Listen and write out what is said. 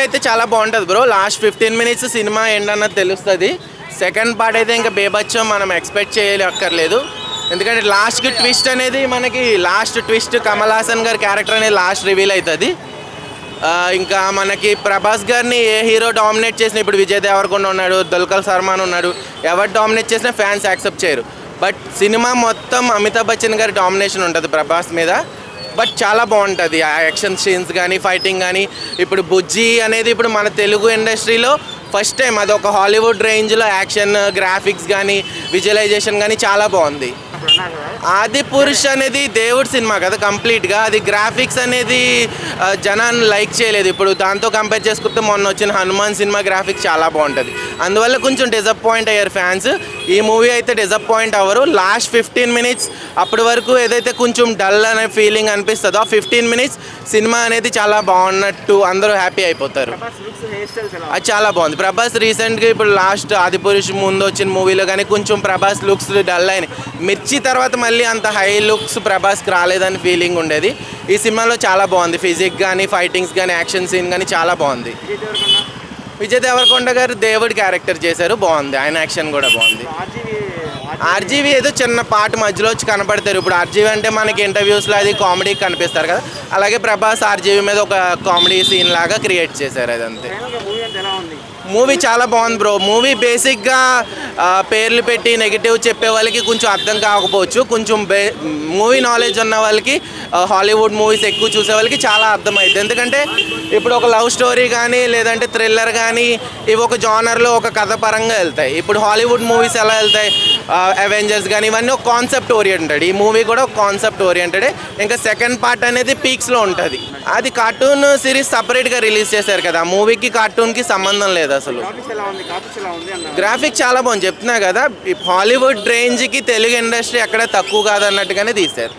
అయితే చాలా బాగుంటుంది బ్రో. లాస్ట్ 15 minutes సినిమా ఏంటన్నది తెలుస్తుంది. సెకండ్ పార్ట్ అయితే ఇంకా బేబచ్చం మనం ఎక్స్పెక్ట్ చేయక్కర్లేదు. ఎందుకంటే లాస్ట్కి ట్విస్ట్ అనేది మనకి లాస్ట్ ట్విస్ట్ కమల్ హాసన్ గారి క్యారెక్టర్ అనేది లాస్ట్ రివీల్ అవుతుంది. ఇంకా మనకి ప్రభాస్ గారిని ఏ హీరో డామినేట్ చేసినా, ఇప్పుడు విజయ్ దేవరకొండ ఉన్నాడు, దుల్కర్ సల్మాన్ ఉన్నాడు, ఎవరు డామినేట్ చేసినా ఫ్యాన్స్ యాక్సెప్ట్ చేయరు. బట్ సినిమా మొత్తం అమితాబ్ బచ్చన్ గారి డామినేషన్ ఉంటుంది ప్రభాస్ మీద. బట్ చాలా బాగుంటుంది ఆ యాక్షన్ సీన్స్ కానీ ఫైటింగ్ కానీ. ఇప్పుడు బుజ్జి అనేది ఇప్పుడు మన తెలుగు ఇండస్ట్రీలో ఫస్ట్ టైం అది ఒక హాలీవుడ్ రేంజ్లో యాక్షన్ గ్రాఫిక్స్ కానీ విజువలైజేషన్ కానీ చాలా బాగుంది. ఆది పురుష్ అనేది దేవుడి సినిమా కదా కంప్లీట్గా. అది గ్రాఫిక్స్ అనేది జనాన్ని లైక్ చేయలేదు. ఇప్పుడు దాంతో కంపేర్ చేసుకుంటే మొన్న వచ్చిన హనుమాన్ సినిమా గ్రాఫిక్స్ చాలా బాగుంటుంది. అందువల్ల కొంచెం డిసప్పాయింట్ అయ్యారు ఫ్యాన్స్. ఈ మూవీ అయితే డిసప్పాయింట్ అవ్వరు. లాస్ట్ 15 minutes అప్పటి వరకు ఏదైతే కొంచెం డల్ అనే ఫీలింగ్ అనిపిస్తుందో ఆ 15 minutes సినిమా అనేది చాలా బాగున్నట్టు అందరూ హ్యాపీ అయిపోతారు. అది చాలా బాగుంది. ప్రభాస్ రీసెంట్గా ఇప్పుడు లాస్ట్ ఆది పురుష్ ముందు వచ్చిన మూవీలో కానీ కొంచెం ప్రభాస్ లుక్స్ డల్ అయినాయి. మిర్చి తర్వాత మళ్ళీ అంత హై లుక్స్ ప్రభాస్కి రాలేదని ఫీలింగ్ ఉండేది. ఈ సినిమాలో చాలా బాగుంది. ఫిజిక్స్ కానీ ఫైటింగ్స్ కానీ యాక్షన్ సీన్ కానీ చాలా బాగుంది. విజయ్ దేవరకొండ గారు దేవుడి క్యారెక్టర్ చేశారు, బాగుంది. ఆయన యాక్షన్ కూడా బాగుంది. ఆర్జీవి ఏదో చిన్న పాట మధ్యలో వచ్చి కనపడతారు. ఇప్పుడు ఆర్జీవి అంటే మనకి ఇంటర్వ్యూస్లో అది కామెడీకి కనిపిస్తారు కదా, అలాగే ప్రభాస్ ఆర్జీవి మీద ఒక కామెడీ సీన్ లాగా క్రియేట్ చేశారు. అదంతే. మూవీ చాలా బాగుంది బ్రో. మూవీ బేసిక్గా పేర్లు పెట్టి నెగిటివ్ చెప్పే వాళ్ళకి కొంచెం అర్థం కాకపోవచ్చు. కొంచెం మూవీ నాలెడ్జ్ ఉన్న వాళ్ళకి, హాలీవుడ్ మూవీస్ ఎక్కువ చూసే వాళ్ళకి చాలా అర్థమవుతుంది. ఎందుకంటే ఇప్పుడు ఒక లవ్ స్టోరీ కానీ లేదంటే థ్రిల్లర్ కానీ ఇవి ఒక జానర్లో ఒక కథ పరంగా వెళ్తాయి. ఇప్పుడు హాలీవుడ్ మూవీస్ ఎలా వెళ్తాయి, అవెంజర్స్ కానీ ఇవన్నీ ఒక కాన్సెప్ట్ ఓరియంటెడ్. ఈ మూవీ కూడా ఒక కాన్సెప్ట్ ఓరియంటెడ్. ఇంకా సెకండ్ పార్ట్ అనేది పీక్స్లో ఉంటుంది. అది కార్టూన్ సిరీస్ సపరేట్గా రిలీజ్ చేశారు కదా, మూవీకి కార్టూన్కి సంబంధం లేదు అసలు. గ్రాఫిక్స్ చాలా బాగుంది చెప్తున్నా కదా. హాలీవుడ్ రేంజ్కి తెలుగు ఇండస్ట్రీ ఎక్కడ తక్కువ కాదన్నట్టుగానే తీశారు.